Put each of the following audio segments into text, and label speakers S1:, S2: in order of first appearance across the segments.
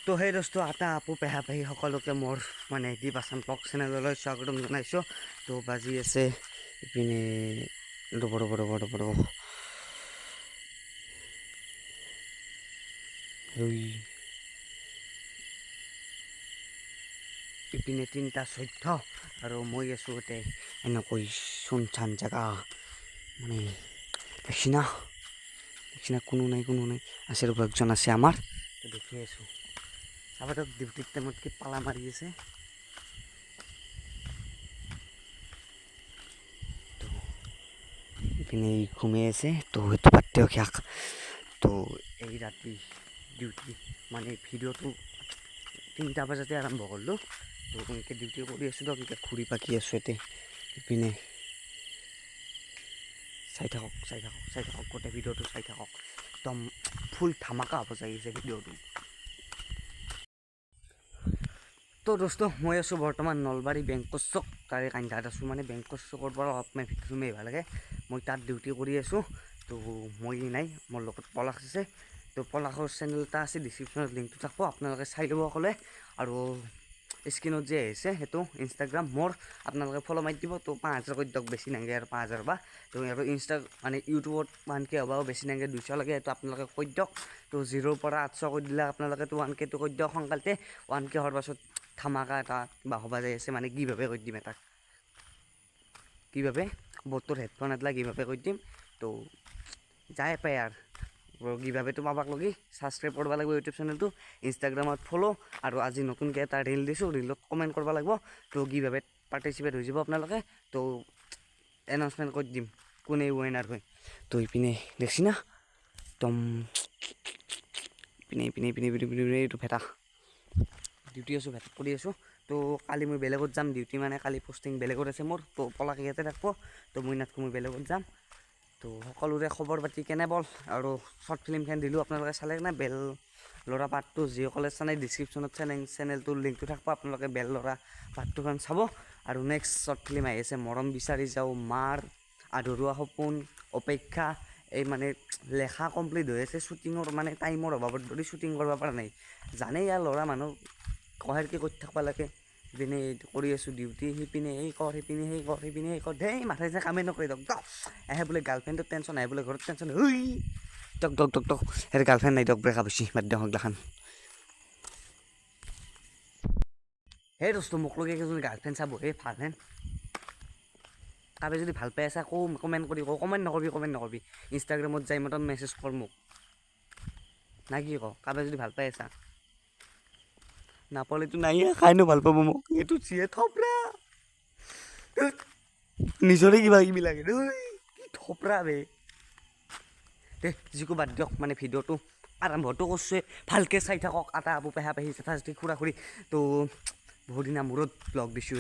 S1: তো সেই দোস্তো আটা আপু পেহা পেহী সকলোকে মোৰ মানে দীপ আছাম ব্লগ চেনেললৈ স্বাগতম জনাইছোঁ। তো বাজি আছে ইপিনে ৰ'ব ইপিনে 3:14 আৰু মই আছোঁ ইয়াতে এনেকৈ চুনচান জেগা মানে দেখছি না কোনো নাই আছে ৰ'ব একজন আছে আমাৰ তো দেখি আছোঁ চাবাতো ডিউটিৰ টাইমত কি পালা মাৰি আছে। তো ইপিনে ঘুমাই আছে তো সেইটো বাদ দিয়ক ইয়াক। তো এই ৰাতি ডিউটি মানে ভিডিঅ'টো 3টা বজাতে আৰম্ভ কৰিলোঁ। তো এনেকৈ ডিউটি কৰি আছোঁ দিয়ক, এতিয়া ঘূৰি পাকি আছোঁ ইয়াতে। ইপিনে চাই থাকক গোটেই ভিডিঅ'টো চাই থাকক, একদম ফুল ধামাকা হ'ব লাগিছে ভিডিঅ'টো। তো দোস্ত মই আছোঁ বৰ্তমান নলবাৰী বেংকৰ চক তাৰে কান্দাত আছোঁ, মানে বেংকৰ চকৰ পৰা অলপ ভিতৰলৈ আহিব লাগে। মই তাত ডিউটি কৰি আছোঁ। তো মই নাই, মোৰ লগত পলাশ আছে। তো পলাশৰ চেনেল এটা আছে, ডিছক্ৰিপশ্যনত লিংকটো থাকিব, আপোনালোকে চাই ল'ব ক'লে। আৰু স্ক্ৰীণত যে আহিছে সেইটো ইনষ্টাগ্ৰাম মোৰ, আপোনালোকে ফ'ল' মাৰি দিব। তো 5,000 কৰি দিয়ক, বেছি নাগে আৰু 5,000 বা। তো আৰু মানে ইউটিউবত 1K হ'বাও বেছি নাগে, 200 লাগে, সেইটো আপোনালোকে কৈ দিয়ক। তো 0ৰ পৰা 800 কৰি দিলে আপোনালোকে 1Kটো কৈ দিয়ক সোনকালতে। 1K হোৱাৰ পাছত ধামাকা এটা কিবা হ'বা যাই আছে, মানে কিভাৱে কৈ দিম এটা কিভাৱে বটৰ হেডফোন এটা কিভাৱে কৈ দিম। তো যাই পায় আৰু কিভাৱেতো পাবাক লগি ছাবস্ক্ৰাইব কৰিব লাগিব ইউটিউব চেনেলটো, ইনষ্টাগ্ৰামত ফ'ল', আৰু আজি নতুনকৈ এটা ৰিল দিছোঁ, ৰিলত কমেণ্ট কৰিব লাগিব। তো কিভাৱে পাৰ্টিচিপেট হৈ যাব আপোনালোকে, তো এনাউন্সমেণ্ট কৰি দিম কোনে উইনাৰ হয়। তো ইপিনে দেখছি না একদম ইপিনে এইটো ভেটা ডিউটি আছোঁ, ভেটাত কৰি আছোঁ। তো কালি মই বেলেগত যাম ডিউটি, মানে কালি পষ্টিং বেলেগত আছে মোৰ। তো পলাক ইয়াতে থাকিব, তো মই নাথকো, মই বেলেগত যাম। তো সকলোৰে খবৰ পাতি কেনে বল, আৰু শ্বৰ্ট ফিল্মখন দিলোঁ আপোনালোকে চালে নে বেল ল'ৰা পাৰ্টটো, যিসকলে চালে ডিছক্ৰিপশ্যনত চেনেলটোৰ লিংকটো থাকিব, আপোনালোকে বেল ল'ৰা পাৰ্টটোখন চাব। আৰু নেক্সট শ্বৰ্ট ফিল্ম আহি আছে মৰম বিচাৰি যাওঁ, মাৰ, আধৰুৱা সপোন, অপেক্ষা। এই মানে লেখা কমপ্লিট হৈ আছে, শ্বুটিঙৰ মানে টাইমৰ অভাৱত যদি শ্বুটিং কৰিব পৰা নাই। জানেই ইয়াৰ ল'ৰা মানুহ কহেৰ কি কৰি থাকিব লাগে। ইপিনে কৰি আছোঁ ডিউটি, সিপিনে এই কৰ, সিপিনে সেই কৰ, ধেই মাথাই যে কামেই নকৰে দক আহে বোলে। গাৰ্লফ্ৰেণ্ডৰ টেনশ্যন আহে বোলে, ঘৰত টেনশ্যন দক সেই গাৰ্লফ্ৰেণ্ড নাই দক, ব্ৰেকআপ হৈছে, বাদ দিয়ক সেইগিলাখান। সেই দোস্ত মোক লগে এজনী গাৰ্লফ্ৰেণ্ড চাব, এই ভালহেন কাবে যদি ভাল পাই আছা কমেণ্ট কৰি কমেণ্ট নকৰিবি ইনষ্টাগ্ৰামত যাই মতন মেছেজ কৰ মোক, না কি ক? কাবে যদি ভাল পাই আছা, নাপালেতো নাই, খাইনো ভাল পাব মোক, এইটো চিয়ে থপৰা নিজৰে কিবা কিবি লাগে কি থপৰা বে। দে যিকো বাদ দিয়ক, মানে ভিডিঅ'টো আৰম্ভটো কৰিছোৱে, ভালকৈ চাই থাকক। আটা আপু পেহা পেহী জেঠা জেঠি খুৰা খুৰী। তো বহুত দিনৰ মূৰত ব্লগ দিছোঁ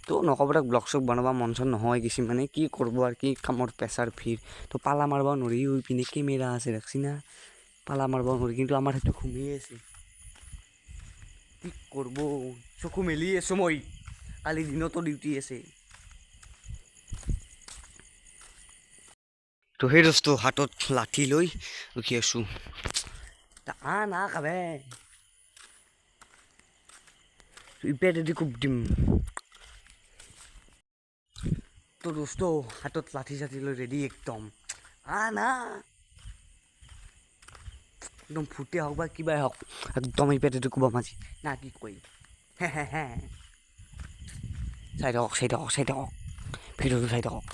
S1: তো নক'ব তাক, ব্লগ চগ বনাব মন চন নহয় কিছু, মানে কি কৰিব আৰু কি কামৰ প্ৰেছাৰ ভিৰ। তো পালা মাৰিব নোৱাৰি, পিনে কেমেৰা আছে দেখছি না, পালা মাৰিব নোৱাৰি, কিন্তু আমাৰ সেইটো ঘুমিয়ে আছে। কি কৰিব, চকু মেলি আছোঁ মই, কালি দিনতো ডিউটি আছে। তো সেই দোস্তো হাতত লাঠি লৈ ৰখি আছোঁ, না কাবে ইপেদি কোব দিম। তো দোস্ত হাতত লাঠি চাঠি লৈ ৰেডি একদম, না একদম ফুটে হওক বা কিবাই হওক, একদম ইপেদি কোবাম আজি, না কি কয় হে চাই থাকক ভিডিঅ'টো চাই থাকক।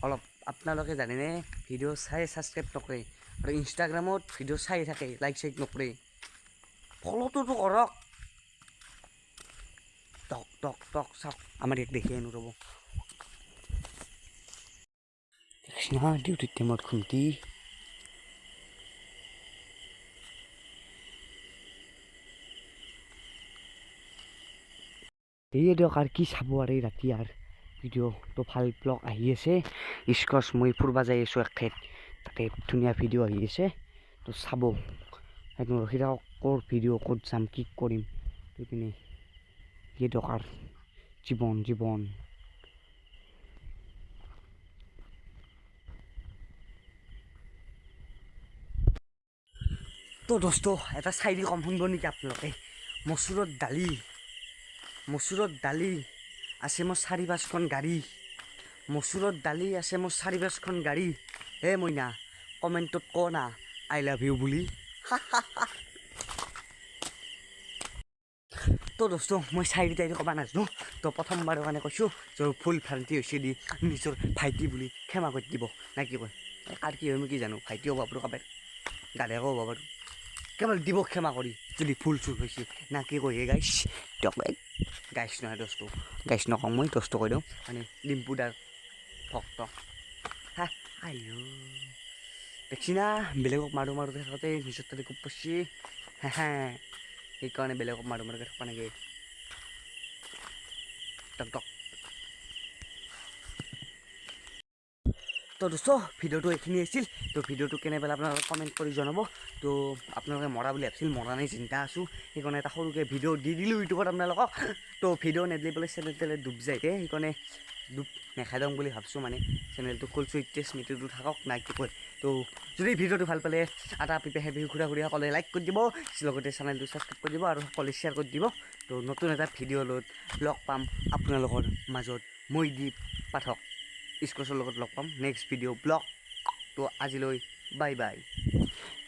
S1: অলপ আপোনালোকে জানেনে, ভিডিঅ' চাই ছাবস্ক্ৰাইব নকৰে, আৰু ইনষ্টাগ্ৰামত ভিডিঅ' চাই থাকে লাইক চাইক নকৰে, ফ'ল'টোতো কৰক। টক চাওক, আমাৰ ইয়াক দেখি আনো ৰ'ব, দেখছি না ডিউটিৰ টাইমত খুন্তি। সেয়ে দিয়ক আৰু কি চাব আৰু এই ৰাতি আৰু ভিডিঅ'টো ভাল ব্লগ আহি আছে। স্কচ মই ফুৰবা যাই আছোঁ এখেত, তাতে ধুনীয়া ভিডিঅ' আহি আছে, তো চাব একদম ৰখি থাকক, ক'ৰ ভিডিঅ' ক'ত যাম কি কৰিম। সেইপিনে কি দৰকাৰ জীৱন। তো দোস্ত এটা চাইৰি কম শুনব নেকি আপোনালোকে? মচুৰত দালি আছে মোৰ 4-5খন গাড়ী মচুৰত দালি আছে মোৰ 4-5খন গাড়ী হে মইনা কমেণ্টত ক না আই লাভ ইউ বুলি তো দোস্ত মই 4 তাৰিখে ক'ব নাজানো তো প্ৰথমবাৰৰ কাৰণে কৈছোঁ যে ফুল ভ্ৰান্তি হৈছে দি নিজৰ ভাইটি বুলি ক্ষমা কৰি দিব না কি কয় আৰু কি হয় মই কি জানো ভাইটি হ'ব পাৰোঁ কাবাৰ গাধেকো হ'ব পাৰোঁ কেৱল দিব ক্ষমা কৰি যদি ফুল চুল হৈছে না কি কয় গাইছ দিয়ক গাইছ নহয় দোস্ত গাইছ নকওঁ মই দোস্ত কৈ দিওঁ মানে ডিম্পুদাৰ ভক্ত হা আইও দেখছি না বেলেগক মাৰোঁ থাকোঁতে নিজৰ তাতে খুব পচি হে সেইকাৰণে বেলেগক মাৰোঁকৈ থকা নেকি টক টক তো দোস্ত ভিডিঅ'টো এইখিনি আছিল তো ভিডিঅ'টো কেনে পালে আপোনালোকে কমেণ্ট কৰি জনাব তো আপোনালোকে মৰা বুলি ভাবিছিল মৰা নাই চিন্তা আছোঁ সেইকাৰণে এটা সৰুকৈ ভিডিঅ' দি দিলোঁ ইউটিউবত আপোনালোকক তো ভিডিঅ' নেদিলে পেলাই চেনেল তেলে ডুব যায় সেইকাৰণে ডুব নেখাই দিওঁ বুলি ভাবিছোঁ মানে চেনেলটো খুলিছোঁ এতিয়া স্মৃতিটো থাকক নাই কি কয় তো যদি ভিডিঅ'টো ভাল পালে এটা পিপে হেভি ঘূৰা সকলোৱে লাইক কৰি দিব লগতে চেনেলটো ছাবস্ক্ৰাইব কৰি দিব আৰু সকলোৱে শ্বেয়াৰ কৰি দিব তো নতুন এটা ভিডিঅ' লগত লগ পাম আপোনালোকৰ মাজত মই দীপ পাঠক স্কচৰ লগত লগ পাম নেক্সট ভিডিঅ' ব্লগ তো আজিলৈ বাই বাই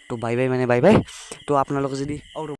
S1: তো বাই বাই মানে বাই বাই তো আপোনালোকে যদি আৰু